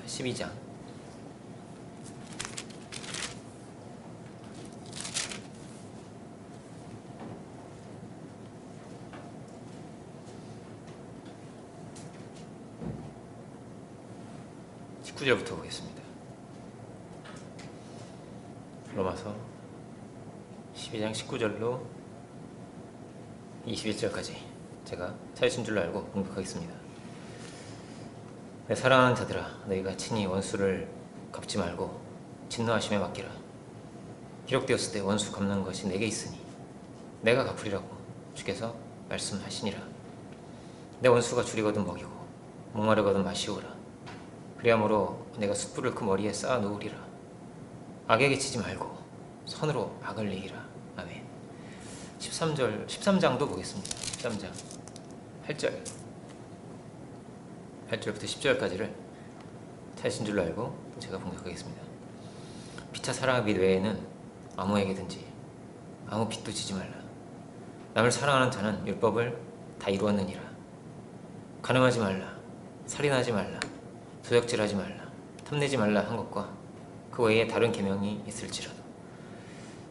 12장. (19절부터) 보겠습니다. 로마서 12장 19절로 21절까지 제가 찾으신 줄로 알고 공독하겠습니다. 내 사랑하는 자들아, 너희가 친히 원수를 갚지 말고 진노하심에 맡기라. 기록되었을 때 원수 갚는 것이 내게 있으니 내가 갚으리라고 주께서 말씀하시니라. 내 원수가 줄이거든 먹이고 목마르거든 마시오라. 그리하므로 내가 숯불을 그 머리에 쌓아 놓으리라. 악에게 치지 말고 선으로 악을 이기라. 아멘. 13장도 보겠습니다. 13장 8절부터 10절까지를 찾으신 줄로 알고 제가 봉독하겠습니다. 피차 사랑의 빛 외에는 아무에게든지 아무 빚도 지지 말라. 남을 사랑하는 자는 율법을 다 이루었느니라. 간음하지 말라, 살인하지 말라, 도적질하지 말라, 탐내지 말라 한 것과 그 외에 다른 계명이 있을지라도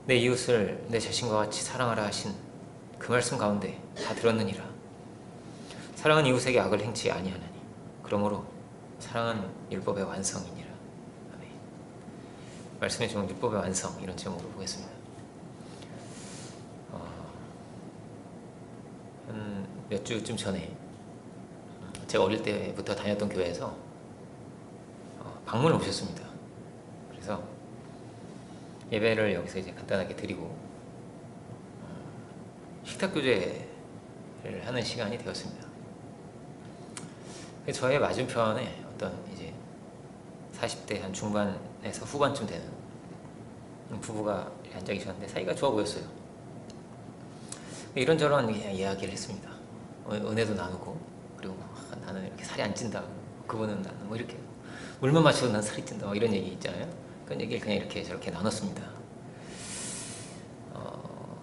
내 이웃을 내 자신과 같이 사랑하라 하신 그 말씀 가운데 다 들었느니라. 사랑은 이웃에게 악을 행치 아니하나니 그러므로 사랑은 율법의 완성이니라. 아멘. 말씀의 제목 율법의 완성, 이런 제목으로 보겠습니다. 한 몇 주쯤 전에 제가 어릴 때부터 다녔던 교회에서 방문을 오셨습니다. 그래서 예배를 여기서 이제 간단하게 드리고 식탁교제를 하는 시간이 되었습니다. 저의 맞은편에 어떤 이제 40대 한 중반에서 후반쯤 되는 부부가 앉아 계셨는데 사이가 좋아 보였어요. 이런저런 이야기를 했습니다. 은혜도 나누고, 그리고 나는 이렇게 살이 안 찐다, 그분은 나는 뭐 이렇게 물만 마셔도 난 살이 찐다, 뭐 이런 얘기 있잖아요. 그런 얘기를 그냥 이렇게 저렇게 나눴습니다.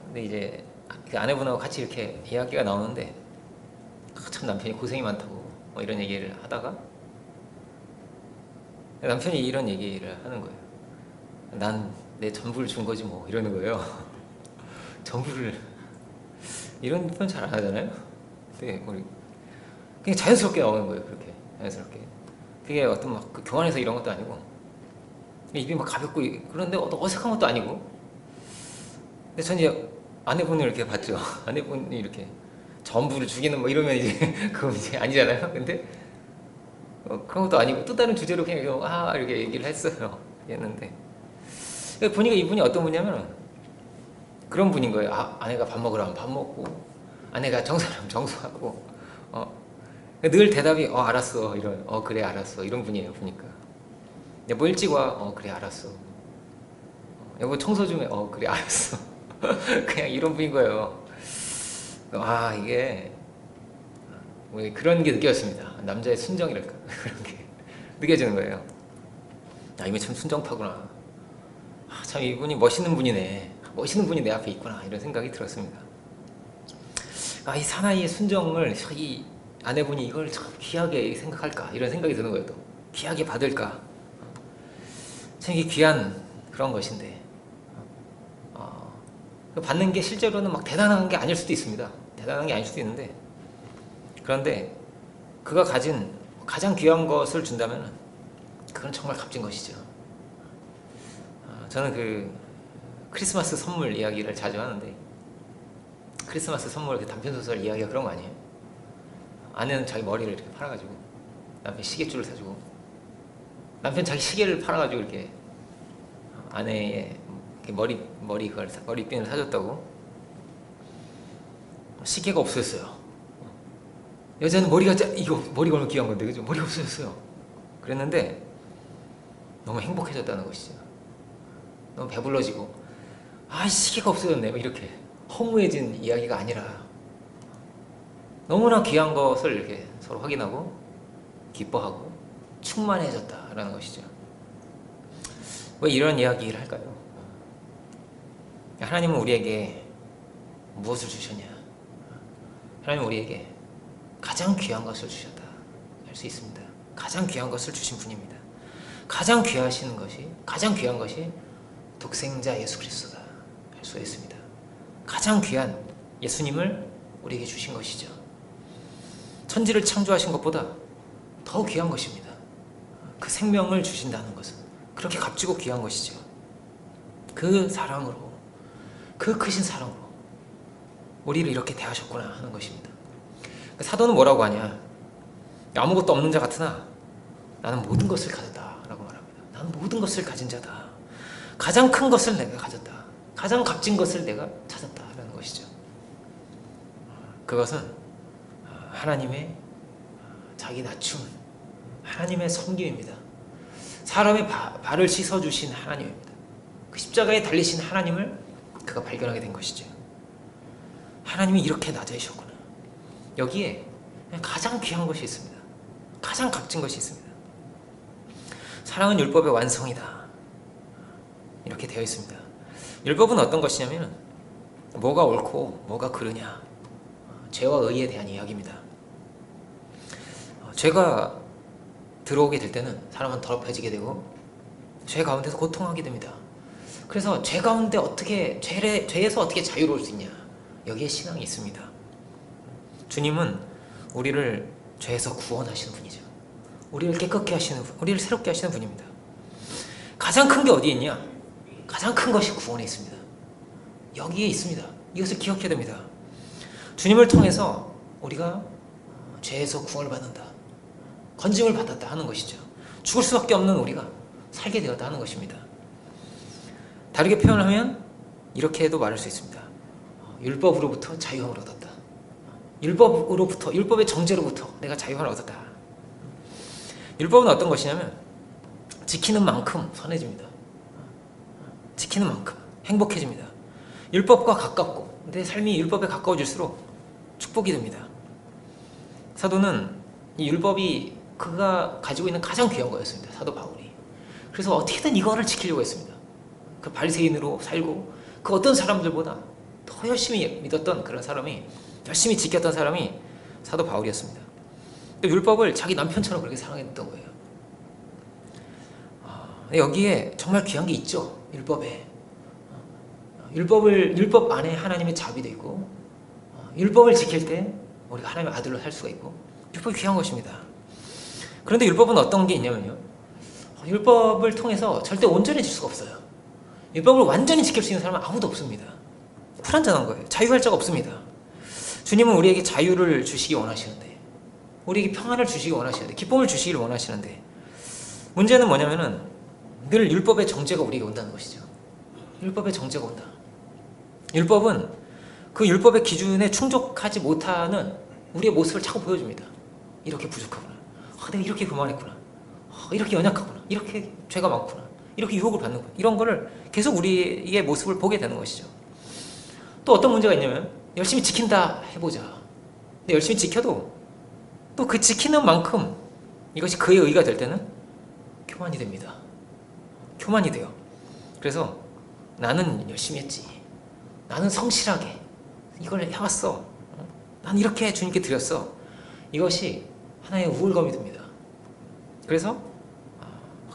근데 이제 그 아내분하고 같이 이렇게 이야기가 나오는데 참 남편이 고생이 많다고 뭐 이런 얘기를 하다가 남편이 이런 얘기를 하는 거예요. 난 내 전부를 준 거지 뭐, 이러는 거예요. 전부를, 이런 표현 잘 안 하잖아요. 근데 그냥 자연스럽게 나오는 거예요. 그렇게 자연스럽게. 그게 어떤 막 교환해서 이런 것도 아니고 입이 막 가볍고 그런데 어색한 것도 아니고. 근데 전 이제 아내분을 이렇게 봤죠. 아내분이 이렇게 전부를 죽이는 뭐 이러면 이제 그건 이제 아니잖아요. 근데 그런 것도 아니고 또 다른 주제로 그냥 이렇게 얘기를 했어요. 했는데 보니까 이분이 어떤 분이냐면 그런 분인 거예요. 아내가 밥 먹으러 하면 밥 먹고, 아내가 정수하면 정수하고, 늘 대답이 알았어, 이런, 그래 알았어, 이런 분이에요. 보니까 뭐 일찍 와, 그래 알았어, 여보 청소 좀 해, 그래 알았어. 그냥 이런 분인 거예요. 이게 뭐 그런 게 느껴졌습니다. 남자의 순정이랄까. 그런 게 느껴지는 거예요. 이분 참 순정파구나. 참 이분이 멋있는 분이네. 멋있는 분이 내 앞에 있구나, 이런 생각이 들었습니다. 이 사나이의 순정을 이 아내분이 이걸 참 귀하게 생각할까, 이런 생각이 드는 거예요. 또 귀하게 받을까. 참 이게 귀한 그런 것인데 받는 게 실제로는 막 대단한 게 아닐 수도 있습니다. 대단한 게 아닐 수도 있는데, 그런데 그가 가진 가장 귀한 것을 준다면 그건 정말 값진 것이죠. 저는 그 크리스마스 선물 이야기를 자주 하는데, 크리스마스 선물, 그 단편소설 이야기가 그런 거 아니에요? 아내는 자기 머리를 이렇게 팔아가지고 남편 시계줄을 사주고, 남편 자기 시계를 팔아가지고 이렇게 아내의 머리핀을 사줬다고. 시계가 없어졌어요. 여자는 머리가 이거 머리가 얼마나 귀한 건데, 그죠? 머리가 없어졌어요. 그랬는데 너무 행복해졌다는 것이죠. 너무 배불러지고, 시계가 없어졌네, 이렇게 허무해진 이야기가 아니라 너무나 귀한 것을 이렇게 서로 확인하고 기뻐하고 충만해졌다라는 것이죠. 왜 이런 이야기를 할까요? 하나님은 우리에게 무엇을 주셨냐? 하나님은 우리에게 가장 귀한 것을 주셨다 할 수 있습니다. 가장 귀한 것을 주신 분입니다. 가장 귀하신 것이, 가장 귀한 것이 독생자 예수 그리스도다 할 수가 있습니다. 가장 귀한 예수님을 우리에게 주신 것이죠. 천지를 창조하신 것보다 더 귀한 것입니다. 그 생명을 주신다는 것은 그렇게 값지고 귀한 것이죠. 그 사랑으로, 그 크신 사랑으로 우리를 이렇게 대하셨구나 하는 것입니다. 사도는 뭐라고 하냐? 아무것도 없는 자 같으나 나는 모든 것을 가졌다 라고 말합니다. 나는 모든 것을 가진 자다. 가장 큰 것을 내가 가졌다. 가장 값진 것을 내가 찾았다 라는 것이죠. 그것은 하나님의 자기 낮춤, 하나님의 섬김입니다. 사람의 발을 씻어주신 하나님입니다. 그 십자가에 달리신 하나님을 그가 발견하게 된 것이죠. 하나님이 이렇게 낮아지셨구나. 여기에 가장 귀한 것이 있습니다. 가장 값진 것이 있습니다. 사랑은 율법의 완성이다 이렇게 되어 있습니다. 율법은 어떤 것이냐면 뭐가 옳고 뭐가 그르냐, 죄와 의에 대한 이야기입니다. 죄가 들어오게 될 때는 사람은 더럽혀지게 되고 죄 가운데서 고통하게 됩니다. 그래서 죄 가운데 어떻게, 죄에서 어떻게 자유로울 수 있냐, 여기에 신앙이 있습니다. 주님은 우리를 죄에서 구원하시는 분이죠. 우리를 깨끗게 하시는 분, 우리를 새롭게 하시는 분입니다. 가장 큰 게 어디에 있냐? 가장 큰 것이 구원에 있습니다. 여기에 있습니다. 이것을 기억해야 됩니다. 주님을 통해서 우리가 죄에서 구원을 받는다, 건짐을 받았다 하는 것이죠. 죽을 수밖에 없는 우리가 살게 되었다 하는 것입니다. 다르게 표현하면 이렇게 해도 말할 수 있습니다. 율법으로부터 자유함을 얻었다. 율법으로부터, 율법의 정죄로부터 내가 자유함을 얻었다. 율법은 어떤 것이냐면 지키는 만큼 선해집니다. 지키는 만큼 행복해집니다. 율법과 가깝고 내 삶이 율법에 가까워질수록 축복이 됩니다. 사도는 이 율법이 그가 가지고 있는 가장 귀한 거였습니다. 사도 바울이. 그래서 어떻게든 이거를 지키려고 했습니다. 그 바리새인으로 살고 그 어떤 사람들보다 더 열심히 믿었던 그런 사람이, 열심히 지켰던 사람이 사도 바울이었습니다. 또 율법을 자기 남편처럼 그렇게 사랑했던 거예요. 여기에 정말 귀한 게 있죠. 율법에. 율법 안에 하나님의 자비도 있고, 율법을 지킬 때 우리가 하나님의 아들로 살 수가 있고, 율법이 귀한 것입니다. 그런데 율법은 어떤 게 있냐면요, 율법을 통해서 절대 온전해질 수가 없어요. 율법을 완전히 지킬 수 있는 사람은 아무도 없습니다. 불완전한 거예요. 자유할 자가 없습니다. 주님은 우리에게 자유를 주시기 원하시는데, 우리에게 평안을 주시기 원하시는데, 기쁨을 주시기를 원하시는데, 문제는 뭐냐면은 늘 율법의 정죄가 우리에게 온다는 것이죠. 율법의 정죄가 온다. 율법은 그 율법의 기준에 충족하지 못하는 우리의 모습을 자꾸 보여줍니다. 이렇게 부족하구나. 내가 이렇게 교만했구나. 이렇게 연약하구나. 이렇게 죄가 많구나. 이렇게 유혹을 받는구나. 이런 거를 계속 우리의 모습을 보게 되는 것이죠. 또 어떤 문제가 있냐면 열심히 지킨다 해보자. 근데 열심히 지켜도 또 그 지키는 만큼 이것이 그의 의가 될 때는 교만이 됩니다. 교만이 돼요. 그래서 나는 열심히 했지. 나는 성실하게 이걸 해왔어. 난 이렇게 주님께 드렸어. 이것이 하나의 우월감이 됩니다. 그래서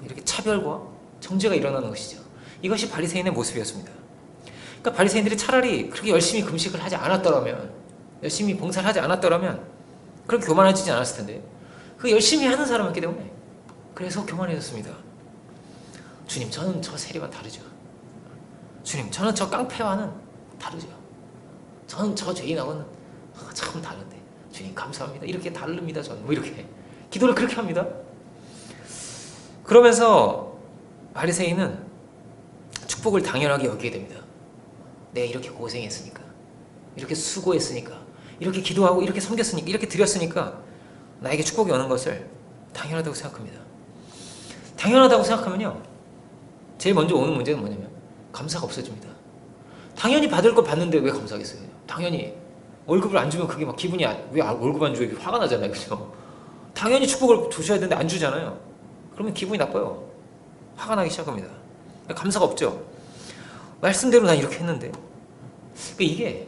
이렇게 차별과 정죄가 일어나는 것이죠. 이것이 바리새인의 모습이었습니다. 그러니까 바리새인들이 차라리 그렇게 열심히 금식을 하지 않았더라면, 열심히 봉사를 하지 않았더라면 그렇게 교만해지지 않았을 텐데, 그 열심히 하는 사람이기 때문에 그래서 교만해졌습니다. 주님, 저는 저 세리와 다르죠. 주님, 저는 저 깡패와는 다르죠. 저는 저 죄인하고는 참 다른데 주님 감사합니다. 이렇게 다릅니다. 저는 뭐 이렇게 기도를 그렇게 합니다. 그러면서 바리새인은 축복을 당연하게 여기게 됩니다. 내가 이렇게 고생했으니까, 이렇게 수고했으니까, 이렇게 기도하고 이렇게 섬겼으니까, 이렇게 드렸으니까 나에게 축복이 오는 것을 당연하다고 생각합니다. 당연하다고 생각하면요, 제일 먼저 오는 문제는 뭐냐면 감사가 없어집니다. 당연히 받을 거 받는데 왜 감사하겠어요? 당연히 월급을 안 주면 그게 막 기분이 왜 월급 안 줘요? 화가 나잖아요. 그죠? 당연히 축복을 주셔야 되는데 안 주잖아요. 그러면 기분이 나빠요. 화가 나기 시작합니다. 감사가 없죠. 말씀대로 난 이렇게 했는데. 이게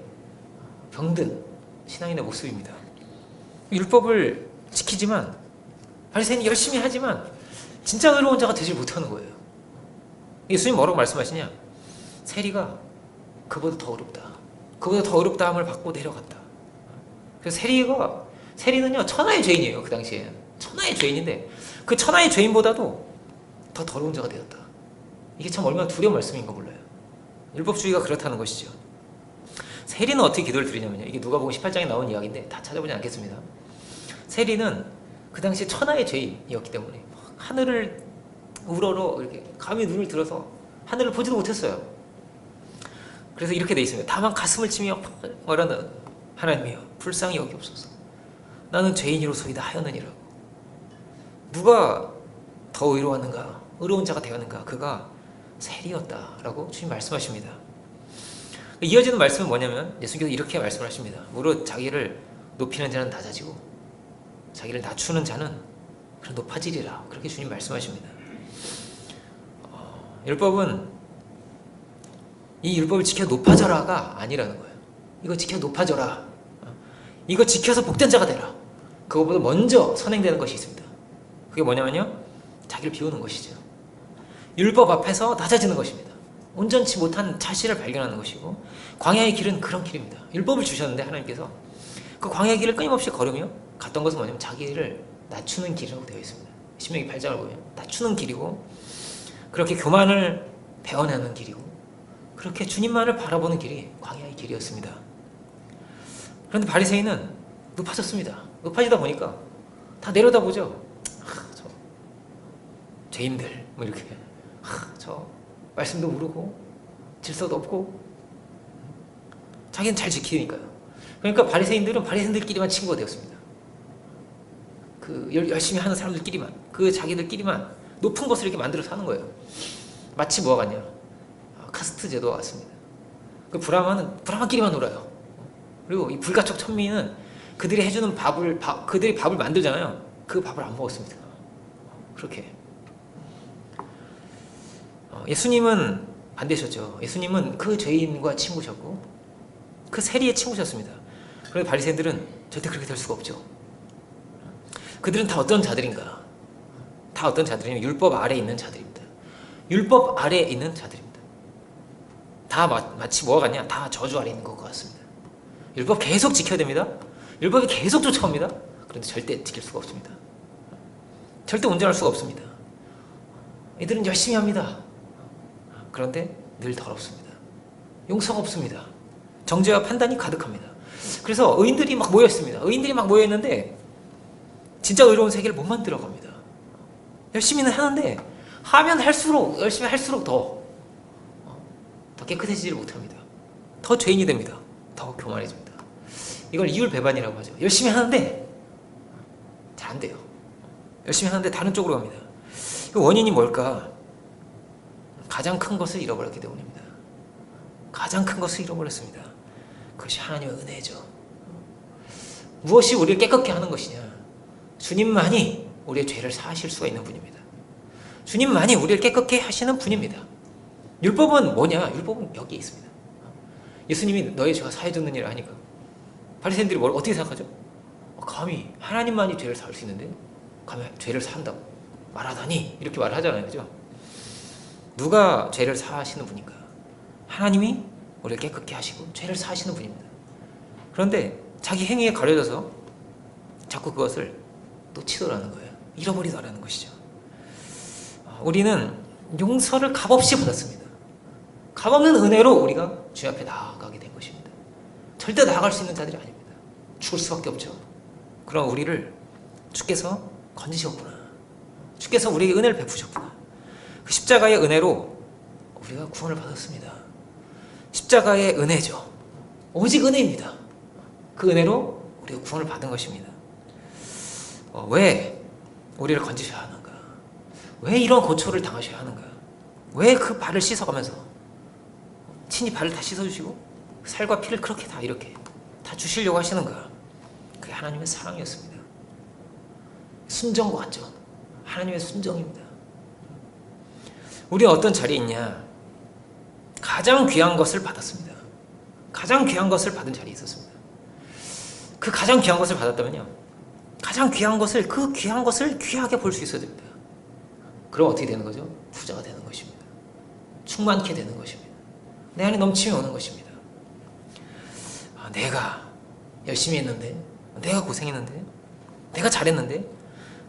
병든 신앙인의 모습입니다. 율법을 지키지만, 바리새인이 열심히 하지만 진짜 의로운 자가 되지 못하는 거예요. 예수님 뭐라고 말씀하시냐? 세리가 그보다 더 어렵다. 그보다 더 어렵다 함을 받고 내려갔다. 그래서 세리는요 천하의 죄인이에요. 그 당시에 천하의 죄인인데 그 천하의 죄인보다도 더 더러운 자가 되었다. 이게 참 얼마나 두려운 말씀인가 몰라요. 율법주의가 그렇다는 것이죠. 세리는 어떻게 기도를 드리냐면요, 이게 누가복음 18장에 나온 이야기인데 다 찾아보지 않겠습니다. 세리는 그 당시 천하의 죄인이었기 때문에 하늘을 우러러 이렇게 감히 눈을 들어서 하늘을 보지도 못했어요. 그래서 이렇게 돼 있습니다. 다만 가슴을 치며 말하는, 하나님이여 불쌍히 여기옵소서. 나는 죄인이로소이다 하였느니라고. 누가 더 의로웠는가? 의로운 자가 되었는가? 그가 세리였다라고 주님 말씀하십니다. 이어지는 말씀은 뭐냐면 예수님께서 이렇게 말씀을 하십니다. 무릇 자기를 높이는 자는 낮아지고 자기를 낮추는 자는 그런 높아지리라. 그렇게 주님 말씀하십니다. 율법은 이 율법을 지켜 높아져라가 아니라는 거예요. 이거 지켜 높아져라. 이거 지켜서 복된 자가 되라. 그것보다 먼저 선행되는 것이 있습니다. 그게 뭐냐면요, 자기를 비우는 것이죠. 율법 앞에서 낮아지는 것입니다. 온전치 못한 자신을 발견하는 것이고, 광야의 길은 그런 길입니다. 율법을 주셨는데 하나님께서 그 광야의 길을 끊임없이 걸으며 갔던 것은 뭐냐면 자기를 낮추는 길이라고 되어 있습니다. 신명기 8장을 보면 낮추는 길이고, 그렇게 교만을 배워내는 길이고, 그렇게 주님만을 바라보는 길이 광야의 길이었습니다. 그런데 바리새인은 높아졌습니다. 높아지다 보니까 다 내려다보죠. 저 죄인들 뭐 이렇게, 저 말씀도 모르고 질서도 없고, 자기는 잘 지키니까요. 그러니까 바리새인들은 바리새인들끼리만 친구가 되었습니다. 그 열심히 하는 사람들끼리만, 그 자기들끼리만 높은 것을 이렇게 만들어서 하는 거예요. 마치 뭐가 같냐, 카스트 제도와 같습니다. 그 브라만끼리만 놀아요. 그리고 이 불가촉 천민은 그들이 해주는 그들이 밥을 만들잖아요. 그 밥을 안 먹었습니다. 그렇게. 예수님은 반대셨죠. 예수님은 그 죄인과 친구셨고 그 세리의 친구셨습니다. 그런데 바리새인들은 절대 그렇게 될 수가 없죠. 그들은 다 어떤 자들인가? 다 어떤 자들이냐면 율법 아래에 있는 자들입니다. 율법 아래에 있는 자들입니다. 다 마치 뭐가 같냐? 다 저주 아래에 있는 것 같습니다. 율법 계속 지켜야 됩니다. 율법이 계속 쫓아옵니다. 그런데 절대 지킬 수가 없습니다. 절대 온전할 수가 없습니다. 이들은 열심히 합니다. 그런데 늘 더럽습니다. 용서가 없습니다. 정죄와 판단이 가득합니다. 그래서 의인들이 막 모였습니다. 의인들이 막 모여있는데 진짜 의로운 세계를 못 만들어갑니다. 열심히는 하는데 하면 할수록, 열심히 할수록 더 깨끗해지지를 못합니다. 더 죄인이 됩니다. 더 교만해집니다. 이걸 이율배반이라고 하죠. 열심히 하는데 잘 안 돼요. 열심히 하는데 다른 쪽으로 갑니다. 그 원인이 뭘까? 가장 큰 것을 잃어버렸기 때문입니다. 가장 큰 것을 잃어버렸습니다. 그것이 하나님의 은혜죠. 무엇이 우리를 깨끗게 하는 것이냐? 주님만이 우리의 죄를 사하실 수가 있는 분입니다. 주님만이 우리를 깨끗게 하시는 분입니다. 율법은 뭐냐? 율법은 여기에 있습니다. 예수님이 너의 죄가 사해졌는 일을 하니까 바리새인들이 뭘 어떻게 생각하죠? 감히 하나님만이 죄를 사할 수 있는데 감히 죄를 사한다고 말하다니, 이렇게 말하잖아요. 그죠? 누가 죄를 사하시는 분인가? 하나님이 우리를 깨끗게 하시고 죄를 사하시는 분입니다. 그런데 자기 행위에 가려져서 자꾸 그것을 놓치더라는 거예요. 잃어버리더라는 것이죠. 우리는 용서를 값없이 받았습니다. 값없는 은혜로 우리가 주 앞에 나아가게 된 것입니다. 절대 나아갈 수 있는 자들이 아닙니다. 죽을 수밖에 없죠. 그럼 우리를 주께서 건지셨구나. 주께서 우리에게 은혜를 베푸셨구나. 그 십자가의 은혜로 우리가 구원을 받았습니다. 십자가의 은혜죠. 오직 은혜입니다. 그 은혜로 우리가 구원을 받은 것입니다. 왜 우리를 건지셔야 하는가? 왜 이런 고초를 당하셔야 하는가? 왜 그 발을 씻어가면서 친히 발을 다 씻어주시고 살과 피를 그렇게 다 이렇게 다 주시려고 하시는가? 그게 하나님의 사랑이었습니다. 순정과 같죠? 하나님의 순정입니다. 우리는 어떤 자리에 있냐? 가장 귀한 것을 받았습니다. 가장 귀한 것을 받은 자리에 있었습니다. 그 가장 귀한 것을 받았다면요, 가장 귀한 것을, 그 귀한 것을 귀하게 볼 수 있어야 됩니다. 그럼 어떻게 되는 거죠? 부자가 되는 것입니다. 충만케 되는 것입니다. 내 안에 넘침이 오는 것입니다. 내가 열심히 했는데, 내가 고생했는데, 내가 잘했는데,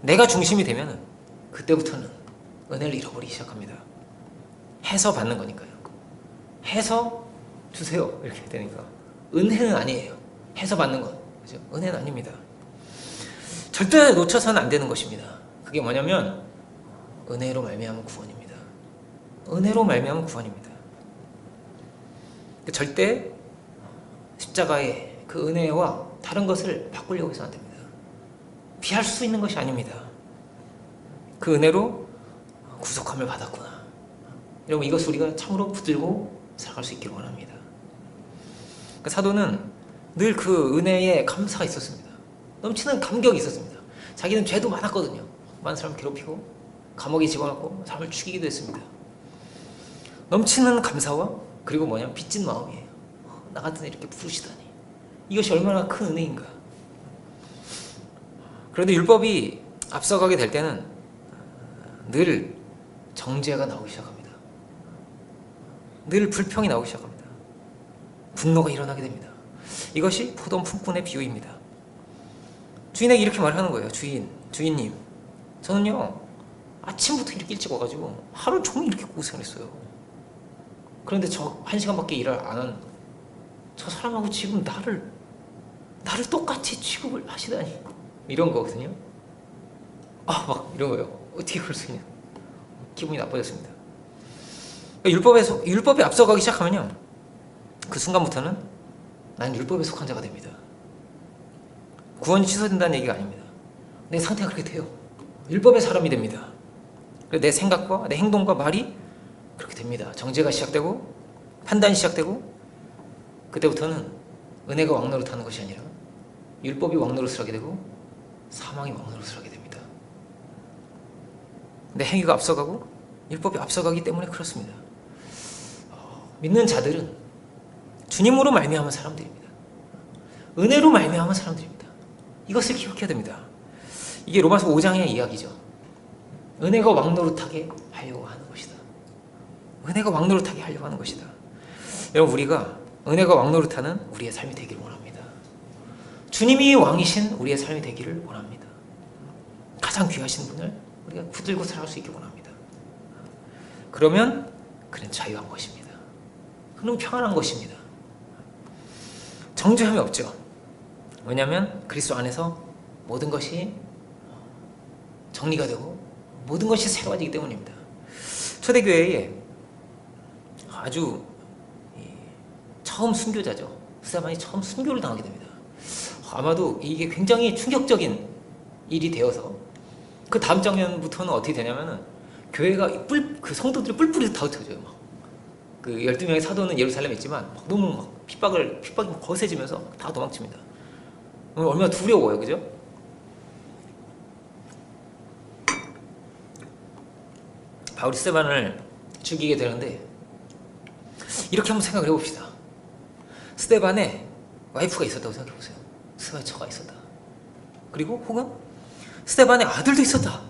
내가 중심이 되면 그때부터는 은혜를 잃어버리기 시작합니다. 해서 받는 거니까요. 해서 주세요 이렇게 되니까 은혜는 아니에요. 해서 받는 건 그죠? 은혜는 아닙니다. 절대 놓쳐서는 안 되는 것입니다. 그게 뭐냐면 은혜로 말미암은 구원입니다. 은혜로 말미암은 구원입니다. 절대 십자가의 그 은혜와 다른 것을 바꾸려고 해서는 안 됩니다. 비할 수 있는 것이 아닙니다. 그 은혜로 구속함을 받았구나. 여러분 이것을 우리가 참으로 붙들고 살아갈 수 있기를 원합니다. 그 사도는 늘 그 은혜에 감사가 있었습니다. 넘치는 감격이 있었습니다. 자기는 죄도 많았거든요. 많은 사람을 괴롭히고 감옥에 집어넣고 사람을 죽이기도 했습니다. 넘치는 감사와 그리고 뭐냐 빚진 마음이에요. 나 같은 애 이렇게 부르시다니 이것이 얼마나 큰 은혜인가. 그런데 율법이 앞서가게 될 때는 늘 정죄가 나오기 시작합니다. 늘 불평이 나오기 시작합니다. 분노가 일어나게 됩니다. 이것이 포도원 품꾼의 비유입니다. 주인에게 이렇게 말하는 거예요. 주인님 저는요 아침부터 이렇게 일찍 와가지고 하루 종일 이렇게 고생을 했어요. 그런데 저 1시간밖에 일을 안 한 저 사람하고 지금 나를 똑같이 취급을 하시다니 이런 거거든요. 막 이런 거예요. 어떻게 그럴 수 있냐. 기분이 나빠졌습니다. 율법에 앞서가기 시작하면요 그 순간부터는 난 율법에 속한 자가 됩니다. 구원이 취소된다는 얘기가 아닙니다. 내 상태가 그렇게 돼요. 율법의 사람이 됩니다. 내 생각과 내 행동과 말이 그렇게 됩니다. 정죄가 시작되고 판단이 시작되고 그때부터는 은혜가 왕노릇하는 것이 아니라 율법이 왕노릇을 하게 되고 사망이 왕노릇을 하게 됩니다. 내 행위가 앞서가고 율법이 앞서가기 때문에 그렇습니다. 믿는 자들은 주님으로 말미암은 사람들입니다. 은혜로 말미암은 사람들입니다. 이것을 기억해야 됩니다. 이게 로마서 5장의 이야기죠. 은혜가 왕노릇하게 하려고 하는 것이다. 은혜가 왕노릇하게 하려고 하는 것이다. 여러분 우리가 은혜가 왕노릇하는 우리의 삶이 되기를 원합니다. 주님이 왕이신 우리의 삶이 되기를 원합니다. 가장 귀하신 분을 우리가 붙들고 살아갈 수 있기를 원합니다. 그러면 그는 자유한 것입니다. 그는 평안한 것입니다. 정죄함이 없죠. 왜냐하면 그리스도 안에서 모든 것이 정리가 되고 모든 것이 새로워지기 때문입니다. 초대교회에 아주 처음 순교자죠. 스데반이 처음 순교를 당하게 됩니다. 아마도 이게 굉장히 충격적인 일이 되어서 그 다음 장면부터는 어떻게 되냐면은 교회가 그 성도들이 뿔뿔이 다 흩어져요. 그 12명의 사도는 예루살렘에 있지만 너무 핍박이 거세지면서 다 도망칩니다. 얼마나 두려워요, 그죠? 바울이 스데반을 죽이게 되는데 이렇게 한번 생각을 해봅시다. 스데반에 와이프가 있었다고 생각해보세요. 스데반에 처가 있었다. 그리고 혹은 스데반의 아들도 있었다.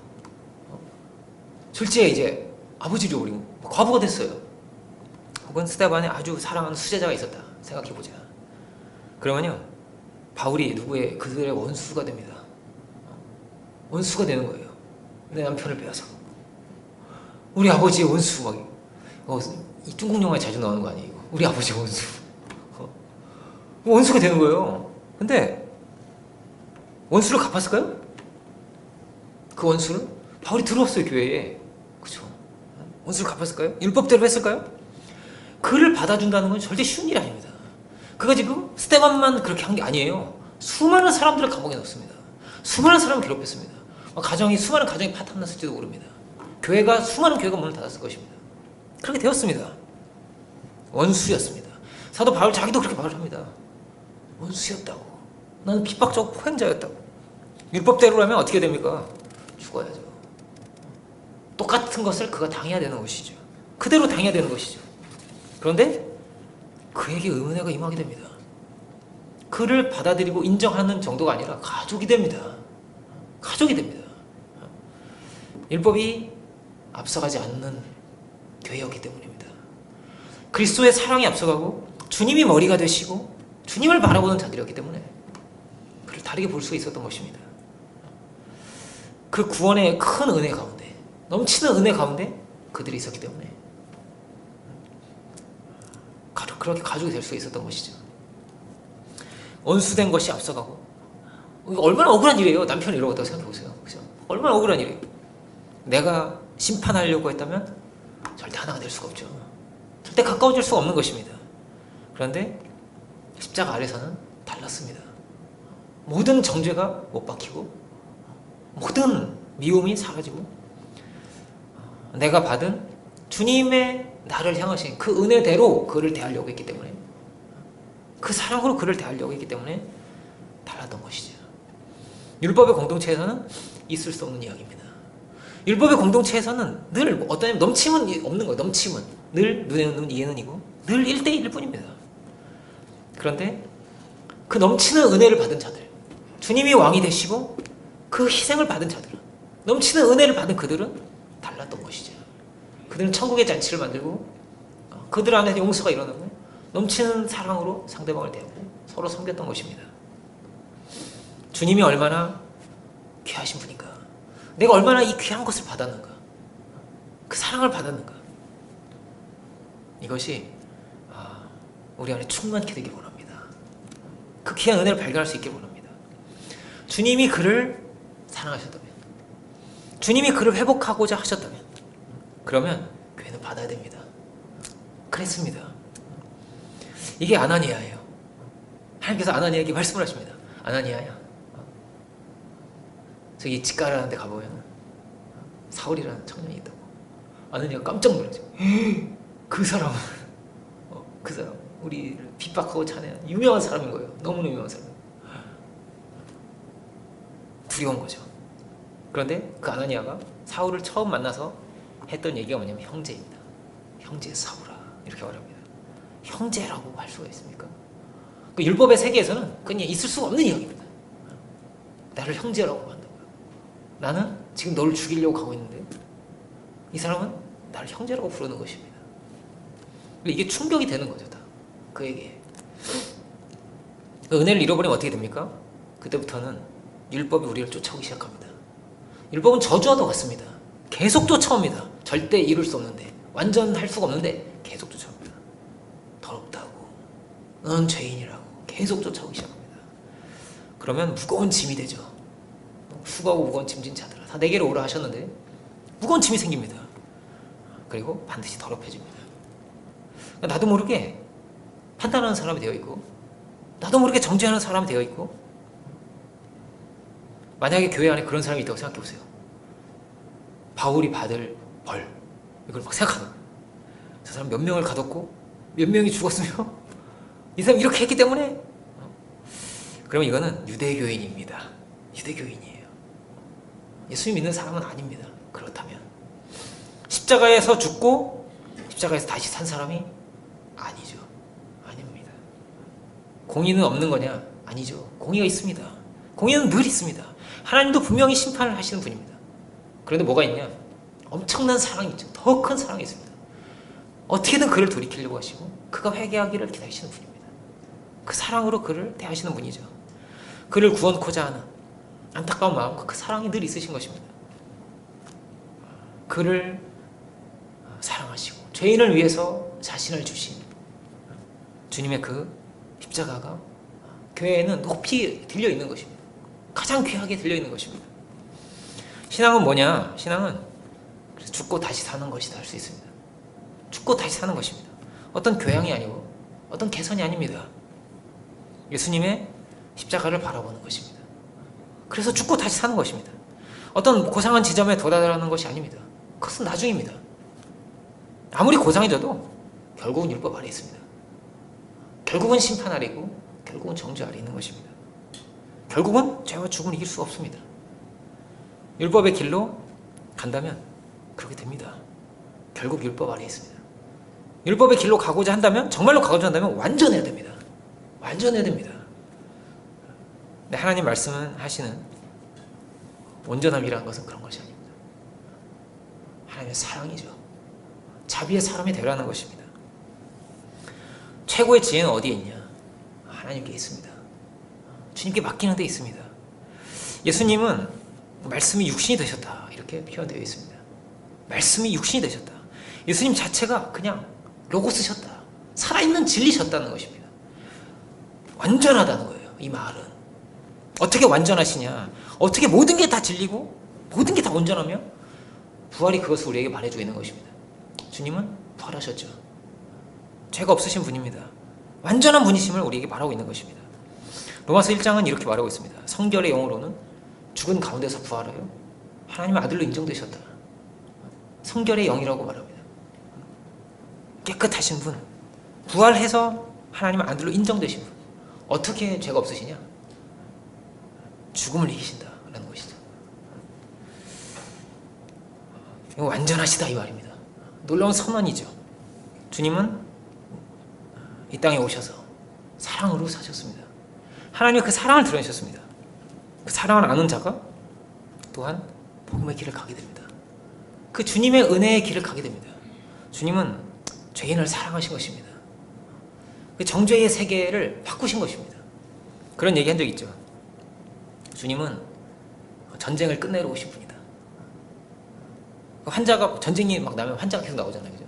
졸지에 이제 아버지를 버리고 과부가 됐어요. 혹은 스데반에 아주 사랑하는 수제자가 있었다. 생각해보자. 그러면요 바울이 그들의 원수가 됩니다. 원수가 되는 거예요. 내 남편을 빼앗아. 우리 아버지의 원수 이 중국 영화에 자주 나오는 거 아니에요? 우리 아버지의 원수. 원수가 되는 거예요. 근데 원수를 갚았을까요? 그 원수를 바울이 들어왔어요 교회에. 그죠? 원수를 갚았을까요? 율법대로 했을까요? 그를 받아준다는 건 절대 쉬운 일이 아닙니다. 그가 지금 스데반만 그렇게 한 게 아니에요. 수많은 사람들을 감옥에 넣었습니다. 수많은 사람을 괴롭혔습니다. 수많은 가정이 파탄났을지도 모릅니다. 수많은 교회가 문을 닫았을 것입니다. 그렇게 되었습니다. 원수였습니다. 사도 바울 자기도 그렇게 말을 합니다. 원수였다고. 나는 핍박적 포행자였다고. 율법대로라면 어떻게 됩니까? 죽어야죠. 똑같은 것을 그가 당해야 되는 것이죠. 그대로 당해야 되는 것이죠. 그런데 그에게 은혜가 임하게 됩니다. 그를 받아들이고 인정하는 정도가 아니라 가족이 됩니다. 가족이 됩니다. 율법이 앞서가지 않는 교회였기 때문입니다. 그리스도의 사랑이 앞서가고 주님이 머리가 되시고 주님을 바라보는 자들이었기 때문에 그를 다르게 볼 수 있었던 것입니다. 그 구원의 큰 은혜 가운데, 넘치는 은혜 가운데 그들이 있었기 때문에 그렇게 가족이 될 수 있었던 것이죠. 원수된 것이 앞서가고, 얼마나 억울한 일이에요. 남편이 이러고 생각해보세요. 그죠? 얼마나 억울한 일이에요. 내가 심판하려고 했다면 절대 하나가 될 수가 없죠. 절대 가까워질 수가 없는 것입니다. 그런데 십자가 아래서는 달랐습니다. 모든 정죄가 못 박히고 모든 미움이 사라지고 내가 받은 주님의 나를 향하신 그 은혜대로 그를 대하려고 했기 때문에, 그 사랑으로 그를 대하려고 했기 때문에 달랐던 것이죠. 율법의 공동체에서는 있을 수 없는 이야기입니다. 율법의 공동체에서는 늘 어떤 넘침은 없는 거예요. 넘침은 늘 눈에는 눈, 이에는 이고 늘 1대1일 뿐입니다. 그런데 그 넘치는 은혜를 받은 자들, 주님이 왕이 되시고 그 희생을 받은 자들은, 넘치는 은혜를 받은 그들은 달랐던 것이죠. 그들은 천국의 잔치를 만들고 그들 안에서 용서가 일어나고 넘치는 사랑으로 상대방을 대하고 서로 섬겼던 것입니다. 주님이 얼마나 귀하신 분인가, 내가 얼마나 이 귀한 것을 받았는가, 그 사랑을 받았는가, 이것이 우리 안에 충만케 되길 원합니다. 그 귀한 은혜를 발견할 수 있길 원합니다. 주님이 그를 사랑하셨다면, 주님이 그를 회복하고자 하셨다면, 그러면 교회는 받아야 됩니다. 그랬습니다. 이게 아나니아예요. 하나님께서 아나니아에게 말씀을 하십니다. 아나니아야, 저기 직가라는 데 가보면 사울이라는 청년이 있다고. 아나니아가 깜짝 놀라죠. 그 사람은 그 사람, 우리를 핍박하고 찬양하는 유명한 사람인 거예요. 너무나 유명한 사람. 두려운 거죠. 그런데 그 아나니아가 사울을 처음 만나서 했던 얘기가 뭐냐면 형제입니다. 형제 사울아, 이렇게 말합니다. 형제라고 할 수가 있습니까? 그 율법의 세계에서는 그냥 있을 수가 없는 이야기입니다. 나를 형제라고 한다고요. 나는 지금 너를 죽이려고 가고 있는데 이 사람은 나를 형제라고 부르는 것입니다. 이게 충격이 되는 거죠, 다. 그에게. 그 은혜를 잃어버리면 어떻게 됩니까? 그때부터는 율법이 우리를 쫓아오기 시작합니다. 율법은 저주와도 같습니다. 계속 쫓아옵니다. 절대 이룰 수 없는데, 완전 할 수가 없는데 계속 쫓아옵니다. 더럽다고, 넌 죄인이라고 계속 쫓아오기 시작합니다. 그러면 무거운 짐이 되죠. 수고하고 무거운 짐진 자들아, 다 내게로 오라 하셨는데 무거운 짐이 생깁니다. 그리고 반드시 더럽혀집니다. 나도 모르게 판단하는 사람이 되어 있고, 나도 모르게 정죄하는 사람이 되어 있고, 만약에 교회 안에 그런 사람이 있다고 생각해 보세요. 바울이 받을 벌, 이걸 막 생각하는 거예요. 저 사람 몇 명을 가뒀고 몇 명이 죽었으며 이 사람 이렇게 했기 때문에, 그러면 이거는 유대교인입니다. 유대교인이에요. 예수 믿는 사람은 아닙니다. 그렇다면 십자가에서 죽고 십자가에서 다시 산 사람이 아니죠. 아닙니다. 공의는 없는 거냐? 아니죠. 공의가 있습니다. 공의는 늘 있습니다. 하나님도 분명히 심판을 하시는 분입니다. 그런데 뭐가 있냐? 엄청난 사랑이 있죠. 더 큰 사랑이 있습니다. 어떻게든 그를 돌이키려고 하시고 그가 회개하기를 기다리시는 분입니다. 그 사랑으로 그를 대하시는 분이죠. 그를 구원코자 하는 안타까운 마음과 그 사랑이 늘 있으신 것입니다. 그를 사랑하시고 죄인을 위해서 자신을 주신 주님의 그 십자가가 교회에는 높이 들려있는 것입니다. 가장 귀하게 들려있는 것입니다. 신앙은 뭐냐? 신앙은 죽고 다시 사는 것이다 할 수 있습니다. 죽고 다시 사는 것입니다. 어떤 교양이 아니고 어떤 개선이 아닙니다. 예수님의 십자가를 바라보는 것입니다. 그래서 죽고 다시 사는 것입니다. 어떤 고상한 지점에 도달하는 것이 아닙니다. 그것은 나중입니다. 아무리 고상해져도 결국은 율법 아래 있습니다. 결국은 심판 아래이고 결국은 정죄 아래 있는 것입니다. 결국은 죄와 죽음을 이길 수가 없습니다. 율법의 길로 간다면 그렇게 됩니다. 결국 율법 아래 있습니다. 율법의 길로 가고자 한다면, 정말로 가고자 한다면 완전해야 됩니다. 완전해야 됩니다. 근데 하나님 말씀은 하시는 온전함이라는 것은 그런 것이 아닙니다. 하나님의 사랑이죠. 자비의 사람이 되라는 것입니다. 최고의 지혜는 어디에 있냐? 하나님께 있습니다. 주님께 맡기는 데 있습니다. 예수님은 말씀이 육신이 되셨다 이렇게 표현되어 있습니다. 말씀이 육신이 되셨다. 예수님 자체가 그냥 로고스셨다. 살아있는 진리셨다는 것입니다. 완전하다는 거예요. 이 말은 어떻게 완전하시냐? 어떻게 모든 게 다 진리고 모든 게 다 온전하며 부활이 그것을 우리에게 말해주고 있는 것입니다. 주님은 부활하셨죠. 죄가 없으신 분입니다. 완전한 분이심을 우리에게 말하고 있는 것입니다. 로마서 1장은 이렇게 말하고 있습니다. 성결의 영으로는 죽은 가운데서 부활하여 하나님의 아들로 인정되셨다. 성결의 영이라고 말합니다. 깨끗하신 분, 부활해서 하나님의 아들로 인정되신 분. 어떻게 죄가 없으시냐? 죽음을 이기신다라는 것이죠. 이거 완전하시다 이 말입니다. 놀라운 선언이죠. 주님은 이 땅에 오셔서 사랑으로 사셨습니다. 하나님의 그 사랑을 드러내셨습니다. 그 사랑을 아는 자가 또한 복음의 길을 가게 됩니다. 그 주님의 은혜의 길을 가게 됩니다. 주님은 죄인을 사랑하신 것입니다. 그 정죄의 세계를 바꾸신 것입니다. 그런 얘기 한 적 있죠. 주님은 전쟁을 끝내러 오신 분이다. 환자가 전쟁이 막 나면 환자가 계속 나오잖아요. 그죠?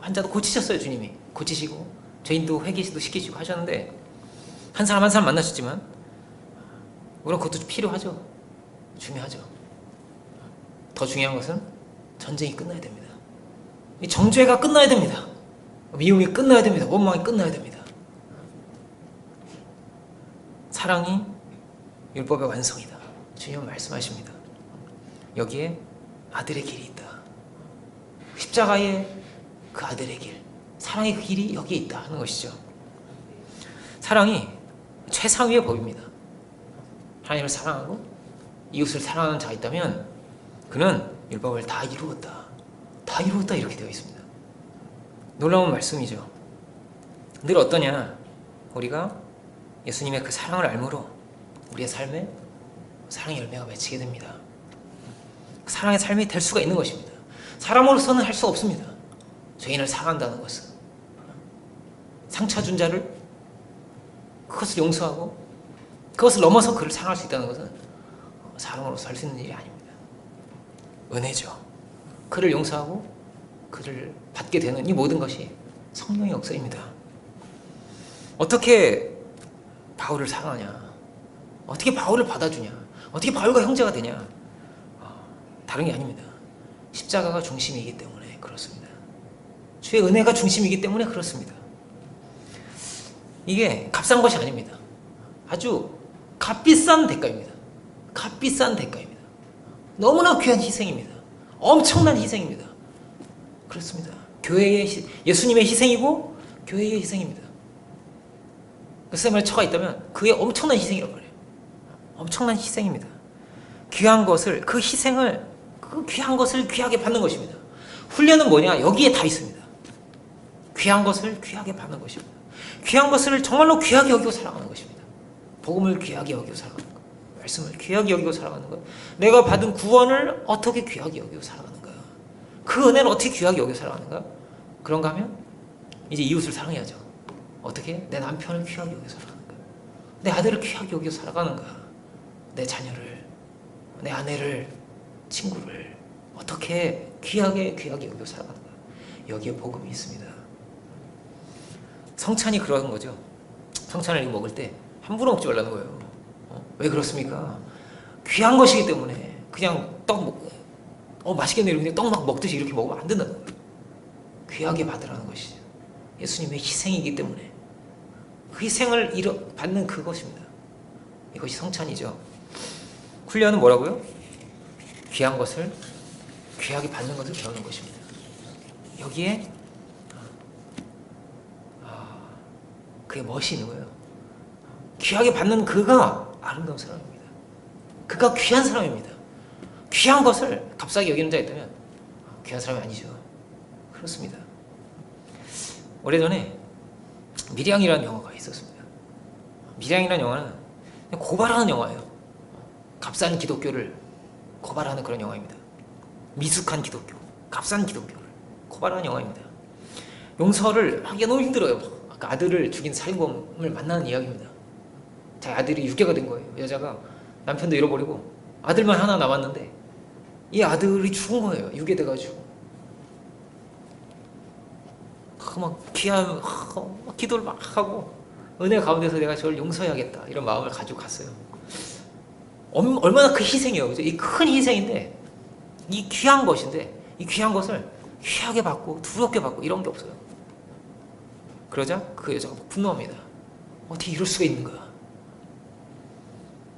환자도 고치셨어요. 주님이 고치시고 죄인도 회개도 시키시고 하셨는데 한 사람 한 사람 만나셨지만 물론 그것도 필요하죠. 중요하죠. 더 중요한 것은 전쟁이 끝나야 됩니다. 이 정죄가 끝나야 됩니다. 미움이 끝나야 됩니다. 원망이 끝나야 됩니다. 사랑이 율법의 완성이다. 주님은 말씀하십니다. 여기에 아들의 길이 있다. 십자가의 그 아들의 길, 사랑의 그 길이 여기에 있다 하는 것이죠. 사랑이 최상위의 법입니다. 하나님을 사랑하고 이웃을 사랑하는 자가 있다면 그는 율법을 다 이루었다. 다 이루었다 이렇게 되어 있습니다. 놀라운 말씀이죠. 늘 어떠냐? 우리가 예수님의 그 사랑을 알므로 우리의 삶에 사랑의 열매가 맺히게 됩니다. 사랑의 삶이 될 수가 있는 것입니다. 사람으로서는 할 수 없습니다. 죄인을 사랑한다는 것은 상처 준 자를 그것을 용서하고 그것을 넘어서 그를 사랑할 수 있다는 것은 사람으로서 할 수 있는 일이 아닙니다. 은혜죠. 그를 용서하고 그를 받게 되는 이 모든 것이 성령의 역사입니다. 어떻게 바울을 사랑하냐? 어떻게 바울을 받아주냐? 어떻게 바울과 형제가 되냐? 다른 게 아닙니다. 십자가가 중심이기 때문에 그렇습니다. 주의 은혜가 중심이기 때문에 그렇습니다. 이게 값싼 것이 아닙니다. 아주 값비싼 대가입니다. 값비싼 대가입니다. 너무나 귀한 희생입니다. 엄청난 희생입니다. 그렇습니다. 예수님의 희생이고 교회의 희생입니다. 그 쌤의 처가 있다면 그게 엄청난 희생이라고 그래요. 엄청난 희생입니다. 귀한 것을, 그 희생을, 그 귀한 것을 귀하게 받는 것입니다. 훈련은 뭐냐? 여기에 다 있습니다. 귀한 것을 귀하게 받는 것입니다. 귀한 것을 정말로 귀하게 여기고 살아가는 것입니다. 복음을 귀하게 여기고 살아가는 것, 말씀을 귀하게 여기고 살아가는 것, 내가 받은 구원을 어떻게 귀하게 여기고 살아가는가, 그 은혜를 어떻게 귀하게 여기고 살아가는가. 그런가 하면 이제 이웃을 사랑해야죠. 어떻게? 내 남편을 귀하게 여기고 살아가는가, 내 아들을 귀하게 여기고 살아가는가, 내 자녀를, 내 아내를, 친구를 어떻게 귀하게 여기고 살아가는가. 여기에 복음이 있습니다. 성찬이 그런 거죠. 성찬을 먹을 때 함부로 먹지 말라는 거예요. 왜 그렇습니까? 귀한 것이기 때문에 그냥 떡 먹고 맛있겠네 이러고 떡 막 먹듯이 이렇게 먹으면 안 된다는 거예요. 귀하게 받으라는 것이죠. 예수님의 희생이기 때문에 그 희생을 받는 그것입니다. 이것이 성찬이죠. 훈련은 뭐라고요? 귀한 것을 귀하게 받는 것을 배우는 것입니다. 여기에 그게 멋이 있는 거예요. 귀하게 받는 그가 아름다운 사람입니다. 그가 귀한 사람입니다. 귀한 것을 값싸게 여기는 자가 있다면 귀한 사람이 아니죠. 그렇습니다. 오래전에 미량이라는 영화가 있었습니다. 미량이라는 영화는 고발하는 영화예요. 값싼 기독교를 고발하는 그런 영화입니다. 미숙한 기독교, 값싼 기독교를. 코바라는 영화입니다. 용서를 하기가 너무 힘들어요. 아까 아들을 죽인 살인범을 만나는 이야기입니다. 자기 아들이 유괴가 된 거예요. 여자가 남편도 잃어버리고 아들만 하나 남았는데 이 아들이 죽은 거예요. 유괴돼가지고. 막 귀한 기도를 막 하고 은혜 가운데서 내가 저를 용서해야겠다 이런 마음을 가지고 갔어요. 얼마나 큰 희생이에요. 그죠? 이 큰 희생인데 이 귀한 것인데 이 귀한 것을 귀하게 받고 두렵게 받고 이런 게 없어요. 그러자 그 여자가 분노합니다. 어떻게 이럴 수가 있는 거야.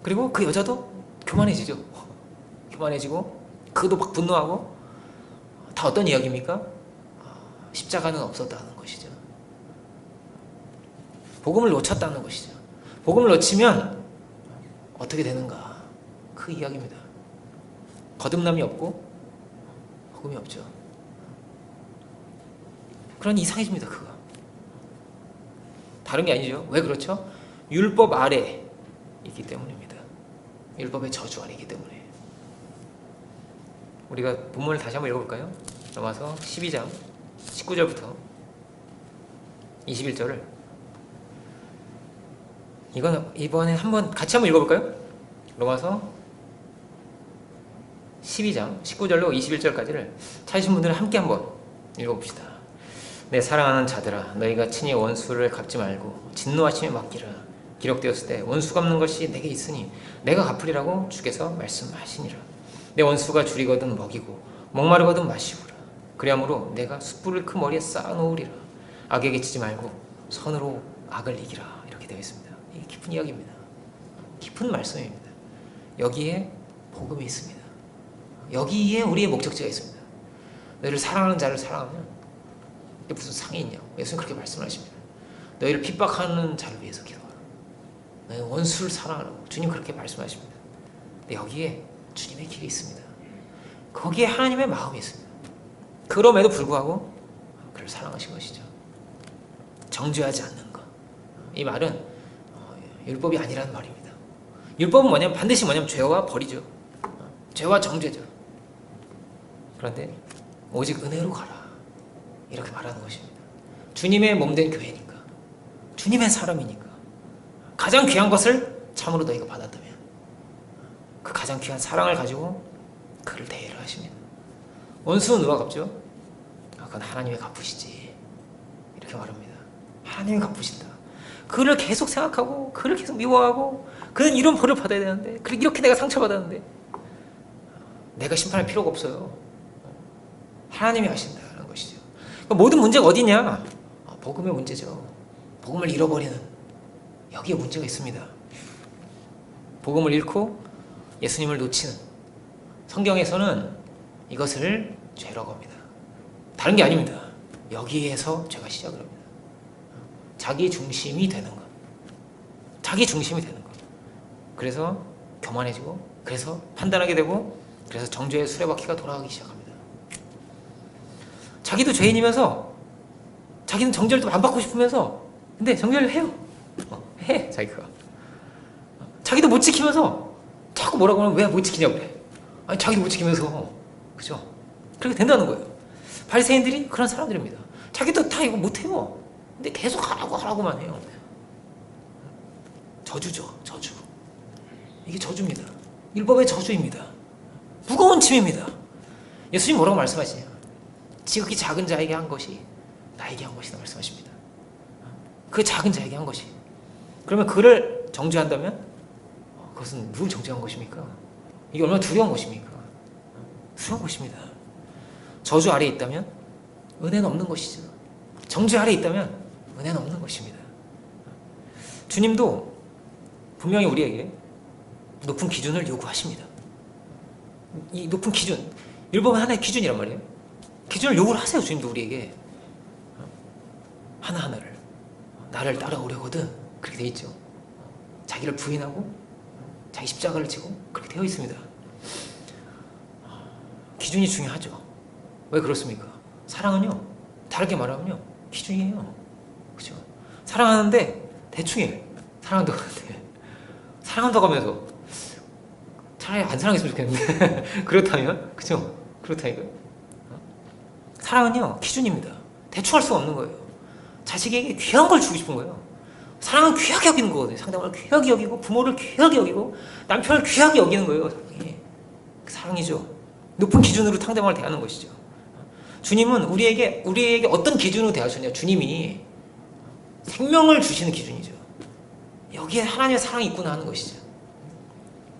그리고 그 여자도 교만해지죠. 교만해지고 그도 막 분노하고. 다 어떤 이야기입니까? 십자가는 없었다는 것이죠. 복음을 놓쳤다는 것이죠. 복음을 놓치면 어떻게 되는가, 그 이야기입니다. 거듭남이 없고 복음이 없죠. 그런 이상해집니다. 그거 다른 게 아니죠. 왜 그렇죠? 율법 아래 있기 때문입니다. 율법의 저주 아래 있기 때문에. 우리가 본문을 다시 한번 읽어볼까요? 로마서 12장 19절부터 21절을 이건 이번에 같이 한번 읽어볼까요? 로마서 12장 19절로 21절까지를 찾으신 분들은 함께 한번 읽어봅시다. 내 사랑하는 자들아, 너희가 친히 원수를 갚지 말고 진노하심에 맡기라. 기록되었을 때 원수 갚는 것이 내게 있으니 내가 갚으리라고 주께서 말씀하시니라. 내 원수가 줄이거든 먹이고 목마르거든 마시우라. 그리함으로 내가 숯불을 그 머리에 쌓아놓으리라. 악에게 치지 말고 선으로 악을 이기라. 이렇게 되어 있습니다. 이게 깊은 이야기입니다. 깊은 말씀입니다. 여기에 복음이 있습니다. 여기에 우리의 목적지가 있습니다. 너희를 사랑하는 자를 사랑하면 이게 무슨 상이 있냐고 예수님 그렇게 말씀하십니다. 너희를 핍박하는 자를 위해서 기도하라. 너희 원수를 사랑하라고 주님 그렇게 말씀하십니다. 근데 여기에 주님의 길이 있습니다. 거기에 하나님의 마음이 있습니다. 그럼에도 불구하고 그를 사랑하신 것이죠. 정죄하지 않는 것. 이 말은 율법이 아니라는 말입니다. 율법은 뭐냐면 반드시 죄와 벌이죠. 죄와 정죄죠. 그런데 오직 은혜로 가라. 이렇게 말하는 것입니다. 주님의 몸된 교회니까. 주님의 사람이니까. 가장 귀한 것을 참으로 너희가 받았다면 그 가장 귀한 사랑을 가지고 그를 대해를 하십니다. 원수는 누가 갚죠? 그건 하나님이 갚으시지. 이렇게 말합니다. 하나님이 갚으신다. 그를 계속 생각하고 그를 계속 미워하고 그는 이런 벌을 받아야 되는데 이렇게 내가 상처받았는데 내가 심판할 필요가 없어요. 하나님이 하신다는 것이죠. 그러니까 모든 문제가 어디냐? 복음의 문제죠. 복음을 잃어버리는 여기에 문제가 있습니다. 복음을 잃고 예수님을 놓치는 성경에서는 이것을 죄라고 합니다. 다른 게 아닙니다. 여기에서 죄가 시작을 합니다. 자기 중심이 되는 것. 자기 중심이 되는 것. 그래서 교만해지고 그래서 판단하게 되고 그래서 정죄의 수레바퀴가 돌아가기 시작합니다. 자기도 죄인이면서 자기는 정죄를 또 안 받고 싶으면서 근데 정죄를 해요. 해 자기가. 자기도 못 지키면서 자꾸 뭐라고 하면 왜 못 지키냐고 그래. 아니 자기도 못 지키면서 그죠? 그렇게 된다는 거예요. 바리새인들이 그런 사람들입니다. 자기도 다 이거 못해요. 근데 계속 하라고만 해요. 저주죠. 저주. 이게 저주입니다. 율법의 저주입니다. 무거운 짐입니다. 예수님 뭐라고 말씀하시냐? 지극히 작은 자에게 한 것이 나에게 한 것이다 말씀하십니다. 그 작은 자에게 한 것이. 그러면 그를 정죄한다면 그것은 누굴 정죄한 것입니까? 이게 얼마나 두려운 것입니까? 두려운 것입니다. 저주 아래에 있다면 은혜는 없는 것이죠. 정죄 아래에 있다면 은혜는 없는 것입니다. 주님도 분명히 우리에게 높은 기준을 요구하십니다. 이 높은 기준, 율법은 하나의 기준이란 말이에요. 기준을 요구를 하세요. 주님도 우리에게 하나하나를 나를 따라오려거든 그렇게 되어 있죠. 자기를 부인하고 자기 십자가를 지고 그렇게 되어 있습니다. 기준이 중요하죠. 왜 그렇습니까? 사랑은요 다르게 말하면요 기준이에요. 그죠? 사랑하는데 대충 해. 사랑한다고 하는데 사랑한다고 하면서 차라리 안 사랑했으면 좋겠는데 그렇다면 그죠? 그렇다니까요. 사랑은요 기준입니다. 대충 할 수가 없는 거예요. 자식에게 귀한 걸 주고 싶은 거예요. 사랑은 귀하게 여기는 거거든요. 상대방을 귀하게 여기고 부모를 귀하게 여기고 남편을 귀하게 여기는 거예요. 사랑이죠. 높은 기준으로 상대방을 대하는 것이죠. 주님은 우리에게 어떤 기준으로 대하셨냐. 주님이 생명을 주시는 기준이죠. 여기에 하나님의 사랑이 있구나 하는 것이죠.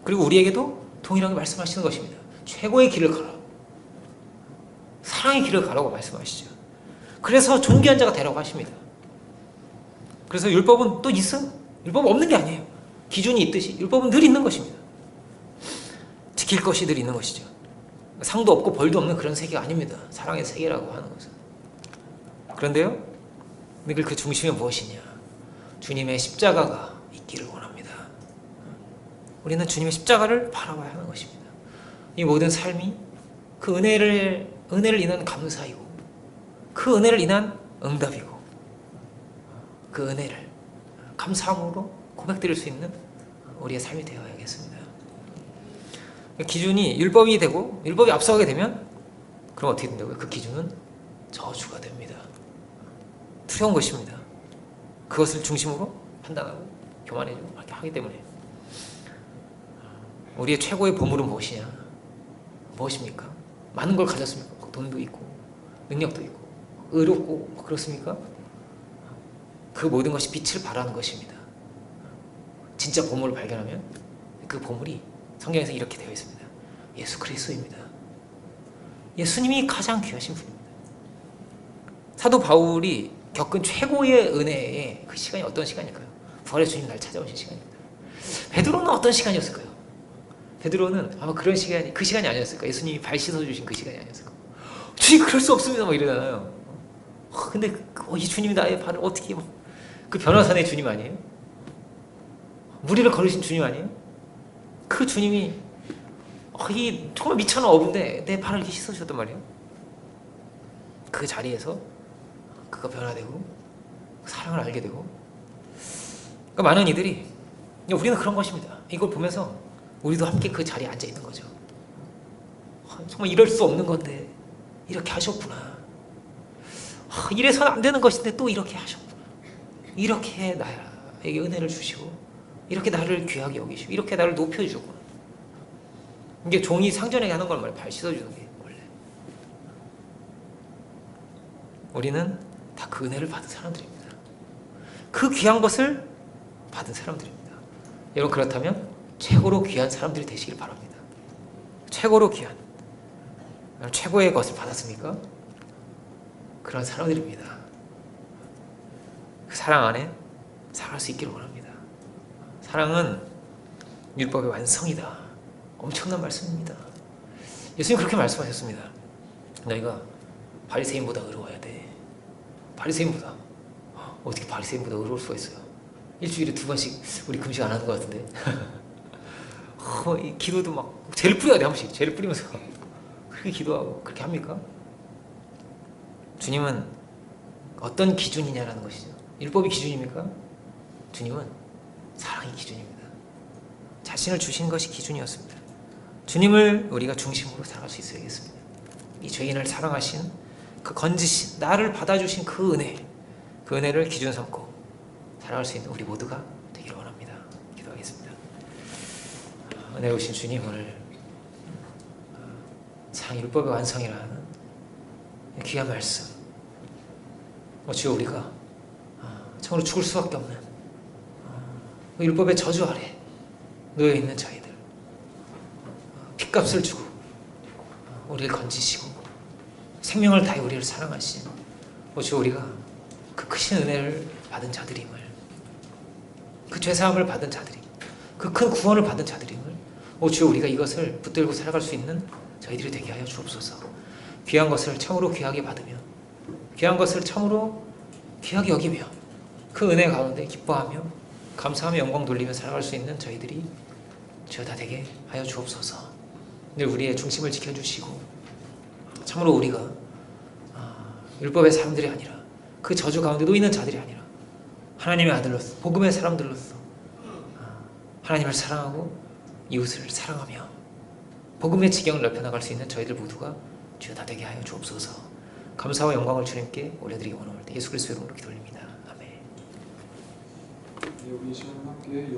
그리고 우리에게도 동일하게 말씀하시는 것입니다. 최고의 길을 가라. 사랑의 길을 가라고 말씀하시죠. 그래서 존귀한 자가 되라고 하십니다. 그래서 율법은 또 있어요. 율법은 없는 게 아니에요. 기준이 있듯이 율법은 늘 있는 것입니다. 지킬 것이 늘 있는 것이죠. 상도 없고 벌도 없는 그런 세계가 아닙니다. 사랑의 세계라고 하는 것은. 그런데요, 늘 그 중심에 무엇이냐? 주님의 십자가가 있기를 원합니다. 우리는 주님의 십자가를 바라봐야 하는 것입니다. 이 모든 삶이 그 은혜를 인한 감사이고, 그 은혜를 인한 응답이고, 그 은혜를 감사함으로 고백드릴 수 있는 우리의 삶이 되어야겠습니다. 기준이 율법이 되고 율법이 앞서가게 되면 그럼 어떻게 된다고요? 그 기준은 저주가 됩니다. 두려운 것입니다. 그것을 중심으로 판단하고 교만해지고 이렇게 하기 때문에. 우리의 최고의 보물은 무엇이냐? 무엇입니까? 많은 걸 가졌습니까? 돈도 있고 능력도 있고 의롭고 그렇습니까? 그 모든 것이 빛을 발하는 것입니다. 진짜 보물을 발견하면 그 보물이 성경에서 이렇게 되어 있습니다. 예수 그리스도입니다. 예수님이 가장 귀하신 분입니다. 사도 바울이 겪은 최고의 은혜의 그 시간이 어떤 시간일까요? 부활의 주님 날 찾아오신 시간입니다. 베드로는 어떤 시간이었을까요? 베드로는 아마 그런 시간이 그 시간이 아니었을까? 예수님이 발 씻어주신 그 시간이 아니었을까? 주님 그럴 수 없습니다. 막 이러잖아요. 근데 이 주님이 나의 발을 어떻게 그 변호사의 주님 아니에요? 무리를 걸으신 주님 아니에요? 그 주님이 이 정말 미천한 어부인데 내 발을 이렇게 씻어주셨단 말이에요. 그 자리에서 그가 변화되고 사랑을 알게 되고. 그러니까 많은 이들이 우리는 그런 것입니다. 이걸 보면서 우리도 함께 그 자리에 앉아 있는 거죠. 정말 이럴 수 없는 건데 이렇게 하셨구나. 이래서는 안 되는 것인데 또 이렇게 하셨구나. 이렇게 나에게 은혜를 주시고 이렇게 나를 귀하게 여기시고 이렇게 나를 높여주셨구나. 이게 종이 상전에게 하는 걸 말이에요. 발 씻어주는 게 원래. 우리는 다 그 은혜를 받은 사람들입니다. 그 귀한 것을 받은 사람들입니다. 여러분 그렇다면 최고로 귀한 사람들이 되시길 바랍니다. 최고로 귀한, 최고의 것을 받았습니까? 그런 사람들입니다. 그 사랑 안에 살아갈 수 있기를 원합니다. 사랑은 율법의 완성이다. 엄청난 말씀입니다. 예수님 그렇게 말씀하셨습니다. 너희가 바리새인보다 의로워야 돼. 바리새인보다. 어떻게 바리새인보다 의로울 수가 있어요? 일주일에 2번씩 우리 금식 안 하는 것 같은데. 이 기도도 막 죄를 뿌려야 돼. 한 번씩 죄를 뿌리면서 그렇게 기도하고 그렇게 합니까? 주님은 어떤 기준이냐라는 것이죠. 율법이 기준입니까? 주님은 사랑이 기준입니다. 자신을 주신 것이 기준이었습니다. 주님을 우리가 중심으로 살아갈 수 있어야겠습니다. 이 죄인을 사랑하신 그 건지신 나를 받아주신 그 은혜를 기준 삼고 살아갈 수 있는 우리 모두가 되기를 원합니다. 기도하겠습니다. 은혜로우신 주님, 오늘 상 율법의 완성이라는 귀한 말씀, 주여 우리가 참으로 죽을 수밖에 없는 율법의 저주 아래 놓여 있는 저희들, 핏값을 주고 우리를 건지시고 생명을 다해 우리를 사랑하신 주여 우리가 그 크신 은혜를 받은 자들임을, 그 죄사함을 받은 자들임, 그 큰 구원을 받은 자들임을 주여 우리가 이것을 붙들고 살아갈 수 있는 저희들이 되게 하여 주옵소서. 귀한 것을 참으로 귀하게 받으며 귀한 것을 참으로 귀하게 여기며 그 은혜 가운데 기뻐하며 감사하며 영광 돌리며 살아갈 수 있는 저희들이 주여 다 되게 하여 주옵소서. 늘 우리의 중심을 지켜주시고 참으로 우리가 율법의 사람들이 아니라 그 저주 가운데 놓이는 자들이 아니라 하나님의 아들로서 복음의 사람들로서 하나님을 사랑하고 이웃을 사랑하며 복음의 지경을 넓혀나갈 수 있는 저희들 모두가 주여 다 되게 하여 주옵소서. 감사와 영광을 주님께 올려드리기 원하올 때 예수 그리스도 이름으로 기도드립니다. 아멘. 여기 시간 함께 여기